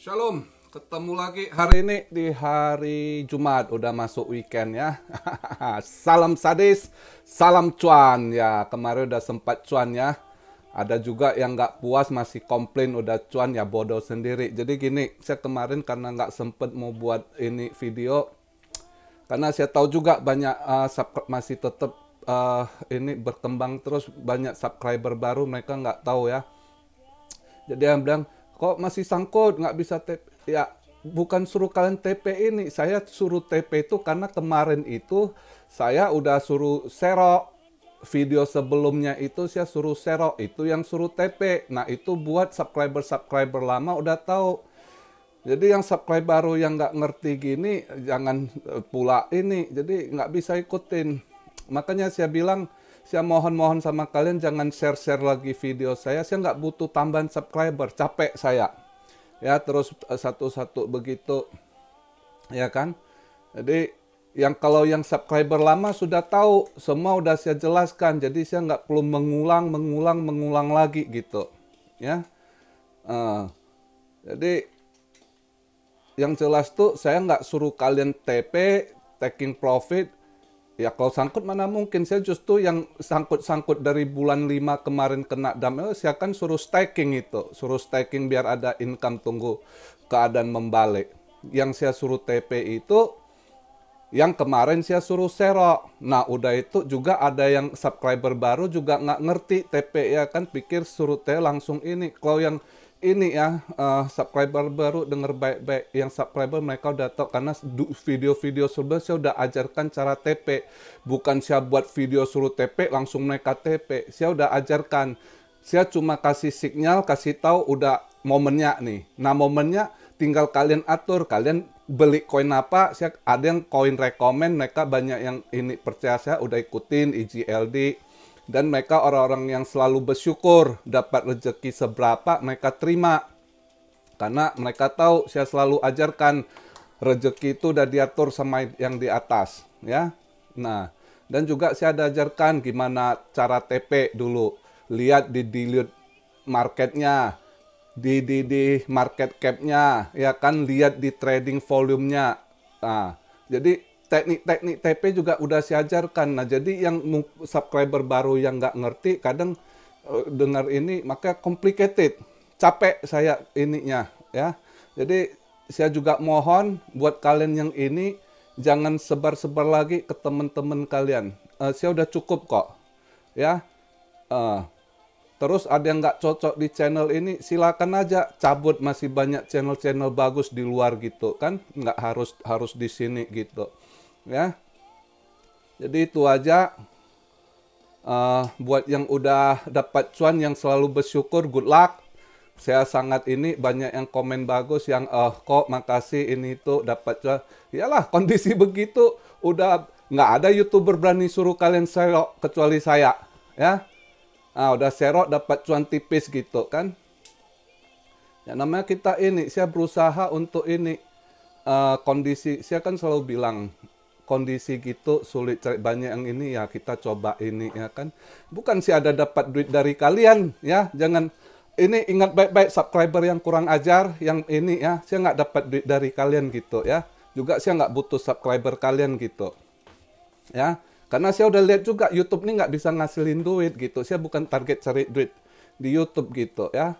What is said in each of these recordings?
Shalom, ketemu lagi hari ini di hari Jumat, udah masuk weekend ya. Salam sadis, salam cuan ya. Kemarin udah sempat cuan ya. Ada juga yang nggak puas masih komplain udah cuan ya, bodoh sendiri. Jadi gini, saya kemarin karena nggak sempet mau buat ini video, karena saya tahu juga banyak masih tetap ini berkembang terus, banyak subscriber baru mereka nggak tahu ya. Jadi yang bilang, kok masih sangkut, nggak bisa TP. Ya, bukan suruh kalian TP ini. Saya suruh TP itu karena kemarin itu saya udah suruh serok. Video sebelumnya itu saya suruh serok. Itu yang suruh TP. Nah, itu buat subscriber-subscriber lama udah tahu. Jadi yang subscriber baru yang nggak ngerti gini, jangan pula ini. Jadi nggak bisa ikutin. Makanya saya bilang, saya mohon-mohon sama kalian jangan share-share lagi video saya. Saya nggak butuh tambahan subscriber, capek saya. Ya, terus satu-satu begitu. Ya kan? Jadi, kalau yang subscriber lama sudah tahu, semua udah saya jelaskan. Jadi, saya nggak perlu mengulang lagi gitu. Ya. Jadi, yang jelas tuh saya nggak suruh kalian TP, taking profit. Ya kalau sangkut mana mungkin, saya justru yang sangkut-sangkut dari bulan 5 kemarin kena damai, saya kan suruh staking itu. Suruh staking biar ada income tunggu keadaan membalik. Yang saya suruh TP itu, yang kemarin saya suruh serok. Nah udah itu juga ada yang subscriber baru juga nggak ngerti TP ya kan, pikir suruh TP langsung ini. Kalau yang ini ya, subscriber baru denger baik-baik, yang subscriber mereka udah tahu karena video-video sebelumnya saya udah ajarkan cara TP. Bukan saya buat video suruh TP langsung mereka TP. Saya udah ajarkan. Saya cuma kasih sinyal, kasih tahu udah momennya nih. Nah momennya tinggal kalian atur, kalian beli koin apa. Saya ada yang koin rekomen, mereka banyak yang ini percaya, saya udah ikutin IGLD. Dan mereka orang-orang yang selalu bersyukur dapat rezeki seberapa mereka terima. Karena mereka tahu saya selalu ajarkan rezeki itu udah diatur sama yang di atas. Ya. Nah, dan juga saya ajarkan gimana cara TP dulu. Lihat di dilute marketnya, di market cap-nya, ya kan, lihat di trading volume-nya. Nah, jadi teknik-teknik TP juga udah saya ajarkan. Nah, jadi yang subscriber baru yang nggak ngerti, kadang dengar ini, maka complicated. Capek saya ininya, ya. Jadi, saya juga mohon buat kalian yang ini, jangan sebar-sebar lagi ke teman-teman kalian. Saya udah cukup kok, ya. Terus ada yang nggak cocok di channel ini, silakan aja cabut, masih banyak channel-channel bagus di luar gitu kan, nggak harus di sini gitu. Ya, jadi itu aja. Buat yang udah dapat cuan, yang selalu bersyukur, good luck. Saya sangat ini, banyak yang komen bagus, yang kok makasih ini itu dapat cuan. Iyalah kondisi begitu, udah nggak ada YouTuber berani suruh kalian serok kecuali saya, ya. Udah serok dapat cuan tipis gitu kan. Ya namanya kita ini, saya berusaha untuk ini kondisi, saya kan selalu bilang kondisi gitu sulit cari, banyak yang ini ya kita coba ini ya kan. Bukan sih ada dapat duit dari kalian ya, jangan ini, ingat baik-baik subscriber yang kurang ajar yang ini ya, saya nggak dapat duit dari kalian gitu ya. Juga saya nggak butuh subscriber kalian gitu ya, karena saya udah lihat juga YouTube ini nggak bisa ngasilin duit gitu. Saya bukan target cari duit di YouTube gitu ya.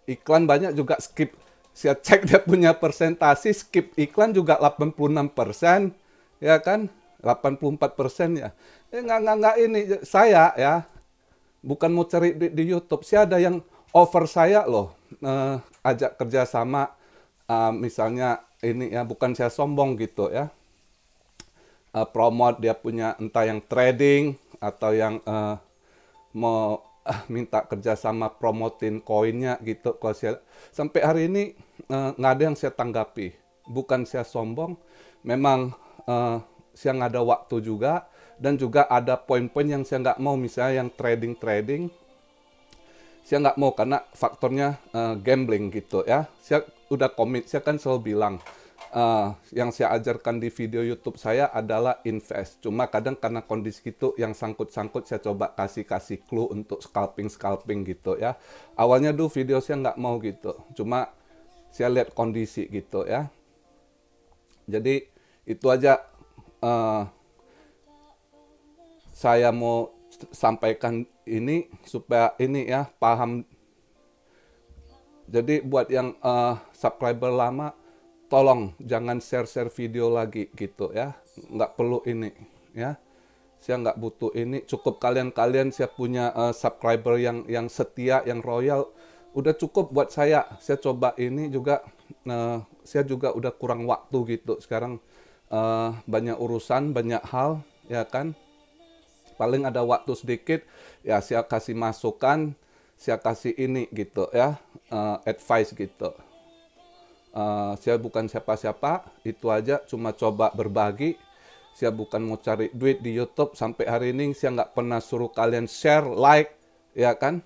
Iklan banyak juga skip. Saya cek dia punya persentasi skip iklan juga 86%. Ya kan, 84% ya. Nggak ini, saya ya, bukan mau cari di YouTube. Saya ada yang offer saya loh, ajak kerjasama, misalnya ini ya, bukan saya sombong gitu ya. Promote dia punya entah yang trading, atau yang mau minta kerjasama promotin koinnya gitu. Kalau saya, sampai hari ini nggak ada yang saya tanggapi. Bukan saya sombong, memang saya nggak ada waktu juga, dan juga ada poin-poin yang saya nggak mau, misalnya yang trading saya nggak mau karena faktornya gambling gitu ya. Saya udah komit, saya kan selalu bilang yang saya ajarkan di video YouTube saya adalah invest. Cuma kadang karena kondisi gitu yang sangkut-sangkut, saya coba kasih clue untuk scalping gitu ya. Awalnya dulu video saya nggak mau gitu, cuma saya lihat kondisi gitu ya. Jadi itu aja saya mau sampaikan ini supaya ini ya paham. Jadi buat yang subscriber lama, tolong jangan share-share video lagi gitu ya. Nggak perlu ini ya. Saya nggak butuh ini. Cukup kalian saya punya subscriber yang setia, yang royal. Udah cukup buat saya. Saya coba ini juga. Saya juga udah kurang waktu gitu. Sekarang banyak urusan, banyak hal, ya kan. Paling ada waktu sedikit, ya saya kasih masukan, saya kasih ini gitu ya, advice gitu. Saya bukan siapa-siapa, itu aja, cuma coba berbagi. Saya bukan mau cari duit di YouTube. Sampai hari ini saya nggak pernah suruh kalian share, like, ya kan.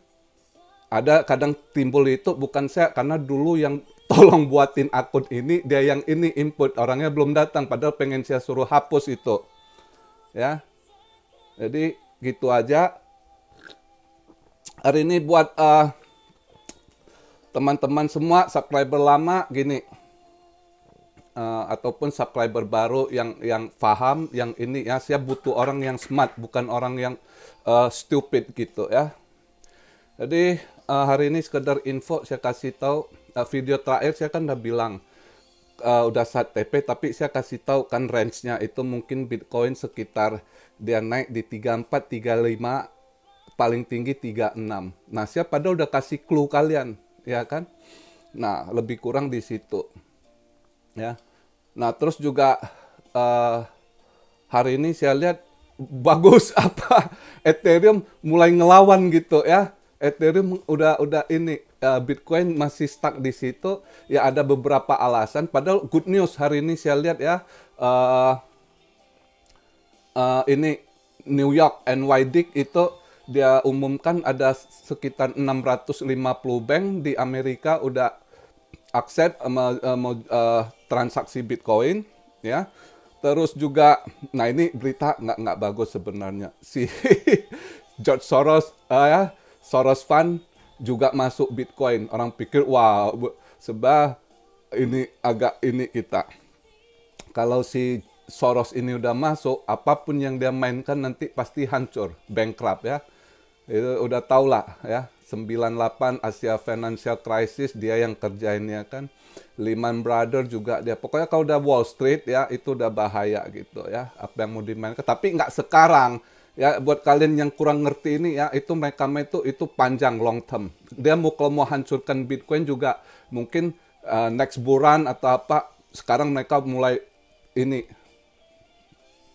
Ada kadang timbul itu bukan saya, karena dulu yang tolong buatin akun ini, dia yang ini input, orangnya belum datang, padahal pengen saya suruh hapus itu. Ya, jadi gitu aja. Hari ini buat teman-teman semua subscriber lama gini, ataupun subscriber baru yang paham, yang ini ya, saya butuh orang yang smart, bukan orang yang stupid gitu ya. Jadi hari ini sekedar info saya kasih tahu. Video terakhir saya kan udah bilang udah saat TP, tapi saya kasih tahu kan range-nya itu mungkin Bitcoin sekitar dia naik di 34, 35, paling tinggi 36. Nah, saya padahal udah kasih clue kalian, ya kan? Nah, lebih kurang di situ. Ya. Nah, terus juga hari ini saya lihat bagus apa Ethereum mulai ngelawan gitu ya. Ethereum udah ini Bitcoin masih stuck di situ. Ya ada beberapa alasan. Padahal good news hari ini saya lihat ya. Ini New York NYDIG itu dia umumkan ada sekitar 650 bank di Amerika udah accept transaksi Bitcoin ya. Terus juga, nah ini berita nggak bagus sebenarnya. Si George Soros ya, Soros Fund juga masuk Bitcoin. Orang pikir wah sebab ini agak ini kita. Kalau si Soros ini udah masuk, apapun yang dia mainkan nanti pasti hancur, bankrupt ya. Itu udah tau lah ya. 98 Asia Financial Crisis dia yang kerjain ya kan. Lehman Brothers juga dia. Pokoknya kalau udah Wall Street ya itu udah bahaya gitu ya. Apa yang mau dimainkan. Tapi nggak sekarang. Ya buat kalian yang kurang ngerti ini ya, itu mereka itu panjang long term. Dia kalau mau hancurkan Bitcoin juga mungkin next bulan atau apa. Sekarang mereka mulai ini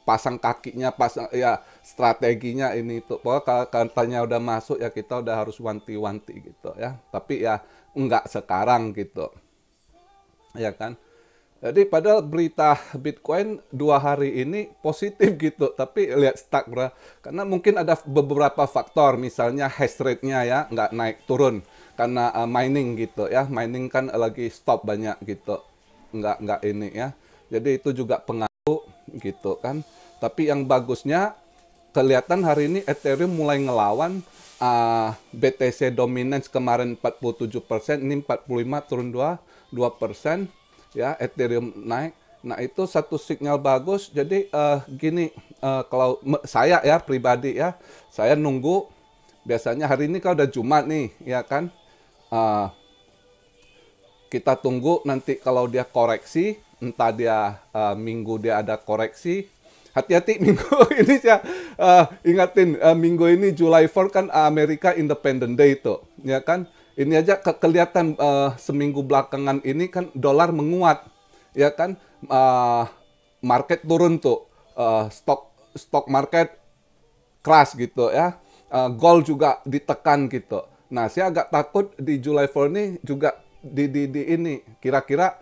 pasang kakinya, pasang ya strateginya ini itu. Pokoknya katanya udah masuk ya kita udah harus wanti-wanti gitu ya. Tapi ya enggak sekarang gitu. Ya kan? Jadi padahal berita Bitcoin 2 hari ini positif gitu, tapi lihat stuck bro. Karena mungkin ada beberapa faktor, misalnya hash rate-nya ya nggak naik turun karena mining gitu ya. Mining kan lagi stop banyak gitu, nggak ini ya. Jadi itu juga pengaruh gitu kan. Tapi yang bagusnya kelihatan hari ini Ethereum mulai ngelawan. BTC dominance kemarin 47%, ini 45 turun 2%. Ya, Ethereum naik. Nah, itu satu sinyal bagus. Jadi gini, kalau saya ya pribadi ya, saya nunggu biasanya hari ini kalau udah Jumat nih, ya kan? Kita tunggu nanti kalau dia koreksi, entah dia minggu dia ada koreksi. Hati-hati minggu ini saya ingatin, minggu ini July 4 kan Amerika Independent Day itu, ya kan? Ini aja kelihatan seminggu belakangan ini kan dolar menguat, ya kan? Market turun tuh, stock market crash gitu ya. Gold juga ditekan gitu. Nah, saya agak takut di July 4 ini juga di ini kira-kira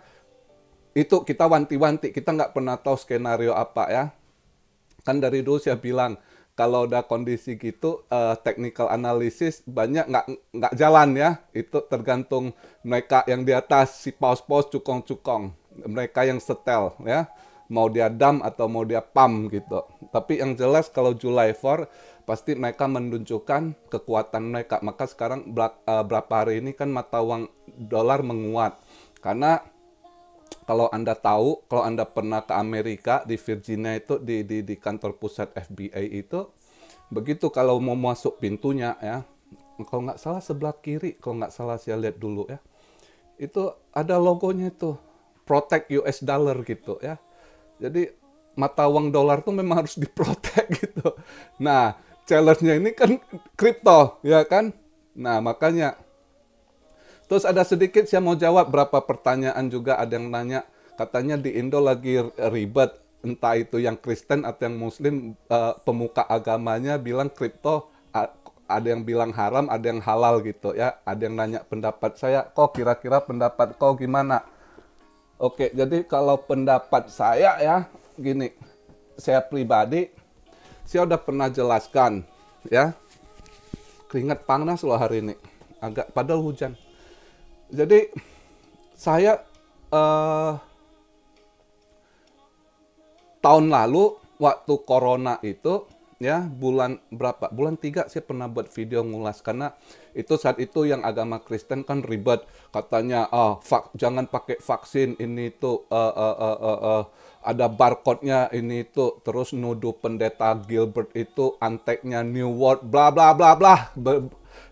itu kita wanti-wanti, kita nggak pernah tahu skenario apa ya. Kan dari dulu saya bilang kalau udah kondisi gitu, technical analysis banyak nggak jalan ya. Itu tergantung mereka yang di atas, si paus-paus cukong-cukong. Mereka yang setel ya. Mau dia dump atau mau dia pump gitu. Tapi yang jelas kalau July 4, pasti mereka menunjukkan kekuatan mereka. Maka sekarang berapa hari ini kan mata uang dolar menguat. Karena kalau Anda tahu, kalau Anda pernah ke Amerika, di Virginia itu, di kantor pusat FBI itu, begitu kalau mau masuk pintunya ya, kalau nggak salah sebelah kiri, kalau nggak salah saya lihat dulu ya, itu ada logonya itu, Protect US Dollar gitu ya. Jadi mata uang dolar tuh memang harus diprotek gitu. Nah, challenge-nya ini kan kripto, ya kan? Nah, makanya. Terus ada sedikit saya mau jawab berapa pertanyaan juga, ada yang nanya, katanya di Indo lagi ribet, entah itu yang Kristen atau yang Muslim, pemuka agamanya bilang kripto, ada yang bilang haram, ada yang halal gitu ya. Ada yang nanya pendapat saya, kok kira-kira pendapat kau gimana? Oke, jadi kalau pendapat saya ya, gini, saya pribadi, saya udah pernah jelaskan ya, keringat panas loh hari ini, agak padahal hujan. Jadi saya tahun lalu waktu corona itu ya, bulan berapa? Bulan 3 saya pernah buat video ngulas, karena itu saat itu yang agama Kristen kan ribet, katanya jangan pakai vaksin ini itu, ada barcode-nya ini itu, terus nuduh pendeta Gilbert itu anteknya New World, bla bla bla bla.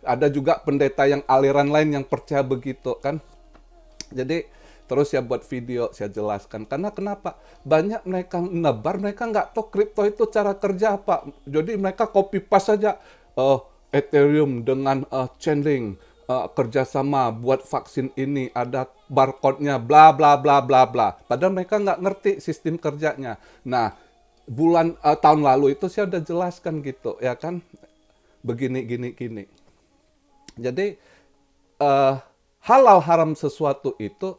Ada juga pendeta yang aliran lain yang percaya begitu kan. Jadi terus saya buat video, saya jelaskan. Karena kenapa? Banyak mereka nebar, mereka nggak tahu kripto itu cara kerja apa. Jadi mereka copy paste saja. Ethereum dengan Chainlink kerjasama buat vaksin ini, ada barcode-nya, bla bla bla bla bla. Padahal mereka nggak ngerti sistem kerjanya. Nah, tahun lalu itu saya udah jelaskan gitu, ya kan? Begini, gini, gini. Jadi halal haram sesuatu itu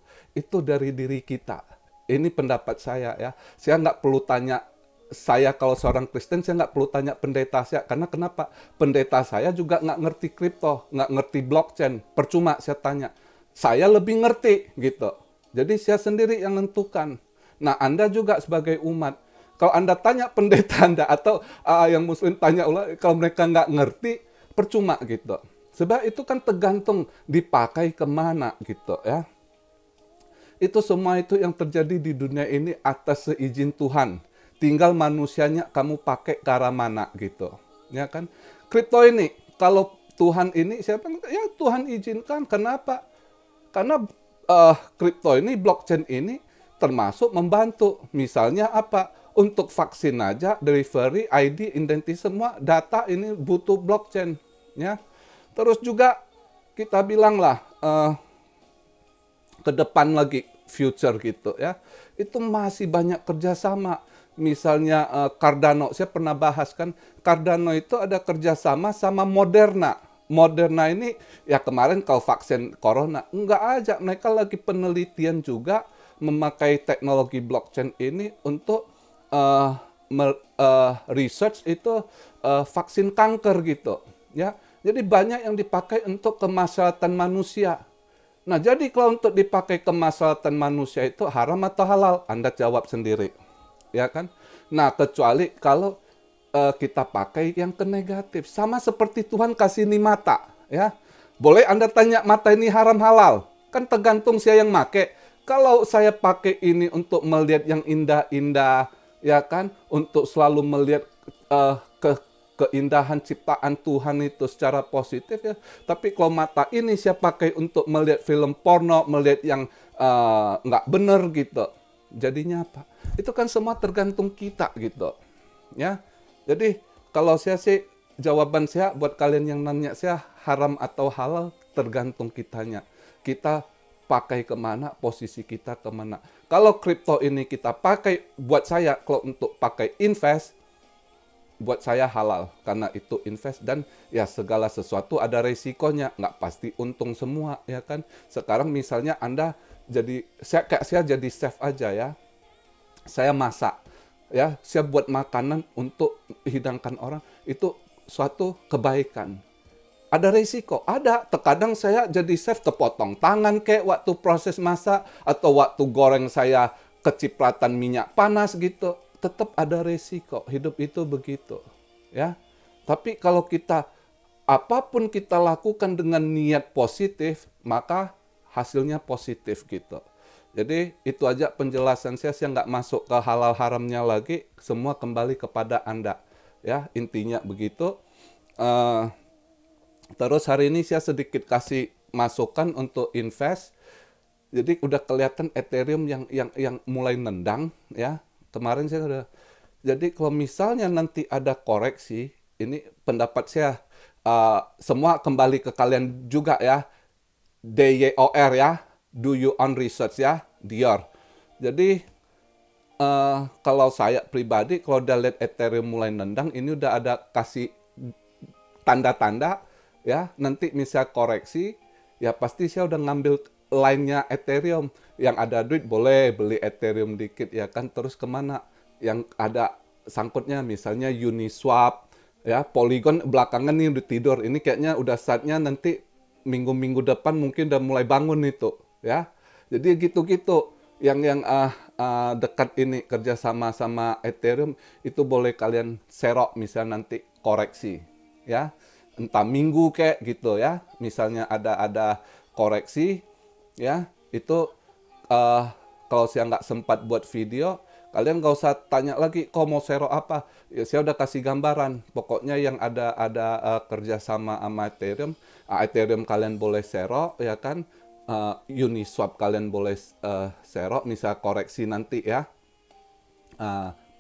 dari diri kita. Ini pendapat saya ya. Saya nggak perlu tanya, saya kalau seorang Kristen saya nggak perlu tanya pendeta saya. Karena kenapa? Pendeta saya juga nggak ngerti kripto, nggak ngerti blockchain. Percuma saya tanya. Saya lebih ngerti gitu. Jadi saya sendiri yang menentukan. Nah, Anda juga sebagai umat, kalau Anda tanya pendeta Anda atau yang Muslim tanya kalau mereka nggak ngerti, percuma gitu. Sebab itu kan tergantung dipakai kemana gitu ya. Itu semua itu yang terjadi di dunia ini atas seizin Tuhan. Tinggal manusianya kamu pakai ke arah mana gitu. Ya kan? Kripto ini, kalau Tuhan ini, siapa? Ya Tuhan izinkan. Kenapa? Karena kripto ini, blockchain ini termasuk membantu. Misalnya apa? Untuk vaksin aja, delivery, ID, identitas, semua data ini butuh blockchain. Ya. Terus juga kita bilanglah ke depan lagi future gitu ya. Itu masih banyak kerjasama. Misalnya Cardano, saya pernah bahas kan, Cardano itu ada kerjasama sama Moderna. Moderna ini ya kemarin kalau vaksin corona, enggak aja. Mereka lagi penelitian juga memakai teknologi blockchain ini untuk research itu vaksin kanker gitu ya. Jadi banyak yang dipakai untuk kemaslahatan manusia. Nah, jadi kalau untuk dipakai kemaslahatan manusia itu haram atau halal? Anda jawab sendiri. Ya kan? Nah, kecuali kalau kita pakai yang ke negatif. Sama seperti Tuhan kasih ini mata. Ya. Boleh Anda tanya mata ini haram halal? Kan tergantung saya yang pakai. Kalau saya pakai ini untuk melihat yang indah-indah, ya kan? Untuk selalu melihat keindahan ciptaan Tuhan itu secara positif ya. Tapi kalau mata ini saya pakai untuk melihat film porno, melihat yang nggak benar gitu. Jadinya apa? Itu kan semua tergantung kita gitu. Ya. Jadi kalau saya sih, jawaban saya buat kalian yang nanya saya haram atau halal, tergantung kitanya. Kita pakai kemana, posisi kita kemana. Kalau kripto ini kita pakai, buat saya kalau untuk pakai invest, buat saya halal, karena itu invest dan ya segala sesuatu ada resikonya, nggak pasti untung semua ya kan. Sekarang misalnya Anda jadi, saya jadi chef aja ya, saya masak ya, saya buat makanan untuk hidangkan orang, itu suatu kebaikan. Ada resiko, ada. Terkadang saya jadi chef terpotong tangan kayak waktu proses masak, atau waktu goreng saya kecipratan minyak panas gitu. Tetap ada resiko, hidup itu begitu, ya. Tapi kalau kita, apapun kita lakukan dengan niat positif, maka hasilnya positif gitu. Jadi itu aja penjelasan saya nggak masuk ke halal haramnya lagi, semua kembali kepada Anda. Ya, intinya begitu. Eh, Terus hari ini saya sedikit kasih masukan untuk invest. Jadi udah kelihatan Ethereum yang mulai nendang ya. Kemarin saya udah. Jadi kalau misalnya nanti ada koreksi, ini pendapat saya, semua kembali ke kalian juga ya. DYOR ya, do your own research ya, Dior. Jadi kalau saya pribadi, kalau udah lihat Ethereum mulai nendang, ini udah ada kasih tanda-tanda ya, nanti misal koreksi, ya pasti saya udah ngambil line-nya Ethereum. Yang ada duit boleh beli Ethereum dikit ya kan, terus kemana? Yang ada sangkutnya misalnya Uniswap, ya Polygon belakangan nih udah tidur. Ini kayaknya udah saatnya nanti minggu-minggu depan mungkin udah mulai bangun itu ya. Jadi gitu-gitu yang dekat ini kerja sama Ethereum itu boleh kalian serok misal nanti koreksi ya, entah minggu kayak gitu ya, misalnya ada koreksi ya, itu kalau saya nggak sempat buat video, kalian nggak usah tanya lagi kok mau serok apa ya, saya udah kasih gambaran pokoknya yang ada kerja sama Ethereum. Ethereum kalian boleh serok ya kan, Uniswap kalian boleh serok misal koreksi nanti ya,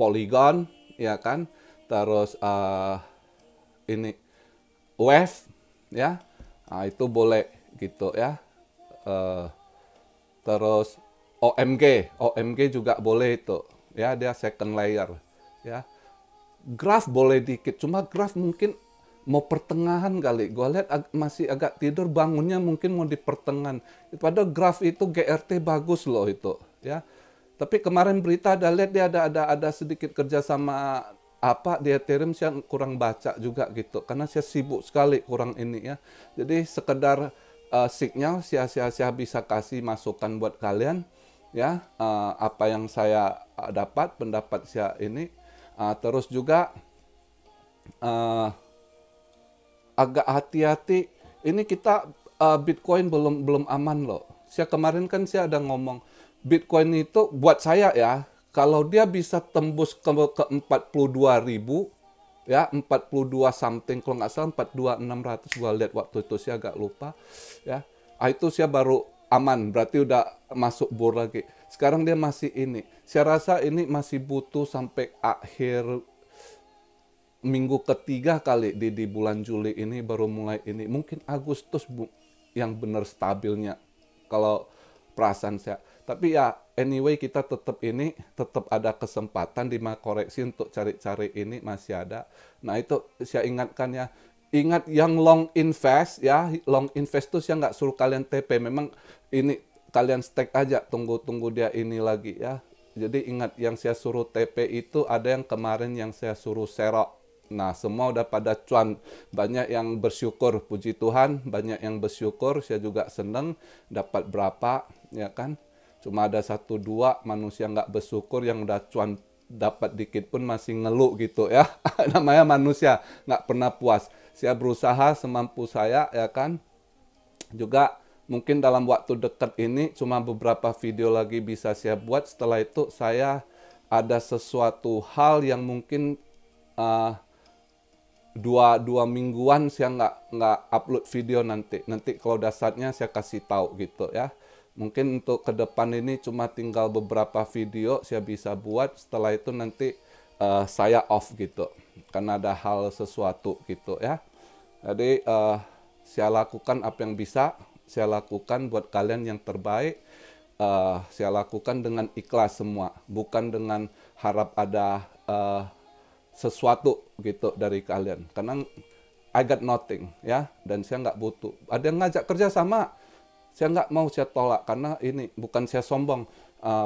Polygon ya kan, terus ini Wave ya, itu boleh gitu ya. Terus OMG juga boleh itu ya, dia second layer ya. Graph boleh dikit, cuma graph mungkin mau pertengahan kali. Gue lihat masih agak tidur, bangunnya mungkin mau di pertengahan. Padahal graph itu GRT bagus loh itu ya. Tapi kemarin berita ada lihat dia ada sedikit kerja sama apa di Ethereum, saya kurang baca juga gitu karena saya sibuk sekali kurang ini ya. Jadi sekedar signal saya bisa kasih masukan buat kalian ya, apa yang saya dapat, pendapat saya ini. Terus juga agak hati-hati. Ini kita Bitcoin belum aman loh. Saya kemarin kan saya ada ngomong Bitcoin itu buat saya ya, kalau dia bisa tembus ke 42.000 ya, 42 something kalau nggak salah 42.600, gua lihat waktu itu saya agak lupa ya. Itu saya baru aman, berarti udah masuk bor lagi. Sekarang dia masih ini. Saya rasa ini masih butuh sampai akhir minggu ketiga kali di bulan Juli ini baru mulai ini. Mungkin Agustus yang benar stabilnya kalau perasaan saya. Tapi ya anyway kita tetap ada kesempatan di koreksi untuk cari-cari ini masih ada. Nah itu saya ingatkan ya. Ingat yang long invest ya, long invest tuh saya nggak suruh kalian TP. Memang ini kalian stake aja, tunggu dia ini lagi ya. Jadi ingat yang saya suruh TP itu ada yang kemarin yang saya suruh serok. Nah, semua udah pada cuan. Banyak yang bersyukur, puji Tuhan. Banyak yang bersyukur, saya juga senang dapat berapa, ya kan. Cuma ada 1-2 manusia nggak bersyukur yang udah cuan dapat dikit pun masih ngeluh gitu ya. Namanya manusia, nggak pernah puas. Saya berusaha semampu saya, ya kan. Juga mungkin dalam waktu dekat ini cuma beberapa video lagi bisa saya buat. Setelah itu saya ada sesuatu hal yang mungkin dua mingguan saya nggak upload video nanti kalau udah saatnya saya kasih tahu gitu ya. Mungkin untuk ke depan ini cuma tinggal beberapa video saya bisa buat, setelah itu nanti saya off gitu karena ada hal sesuatu gitu ya. Jadi saya lakukan apa yang bisa saya lakukan buat kalian yang terbaik. Saya lakukan dengan ikhlas semua, bukan dengan harap ada sesuatu gitu dari kalian, karena I got nothing ya, dan saya nggak butuh. Ada yang ngajak kerja sama, saya nggak mau, saya tolak karena ini bukan saya sombong.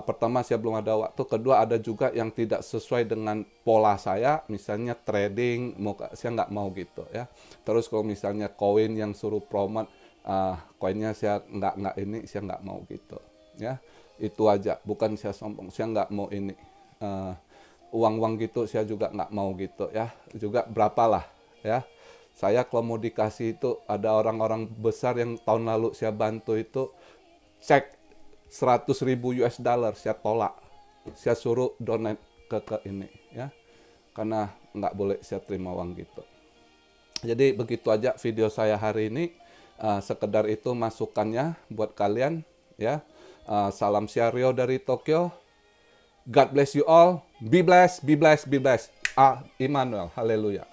Pertama saya belum ada waktu, kedua ada juga yang tidak sesuai dengan pola saya, misalnya trading, saya nggak mau gitu ya. Terus kalau misalnya koin yang suruh promote, koinnya saya nggak ini, saya nggak mau gitu ya. Itu aja, bukan saya sombong, saya nggak mau ini. Uang-uang gitu saya juga nggak mau gitu ya, juga berapalah ya. Saya kalau mau dikasih itu ada orang-orang besar yang tahun lalu saya bantu itu cek 100.000 US dollar saya tolak. Saya suruh donate ke ini ya. Karena nggak boleh saya terima uang gitu. Jadi begitu aja video saya hari ini. Sekedar itu masukannya buat kalian ya. Salam Siario dari Tokyo. God bless you all. Be blessed, be blessed, be blessed. Immanuel. Haleluya.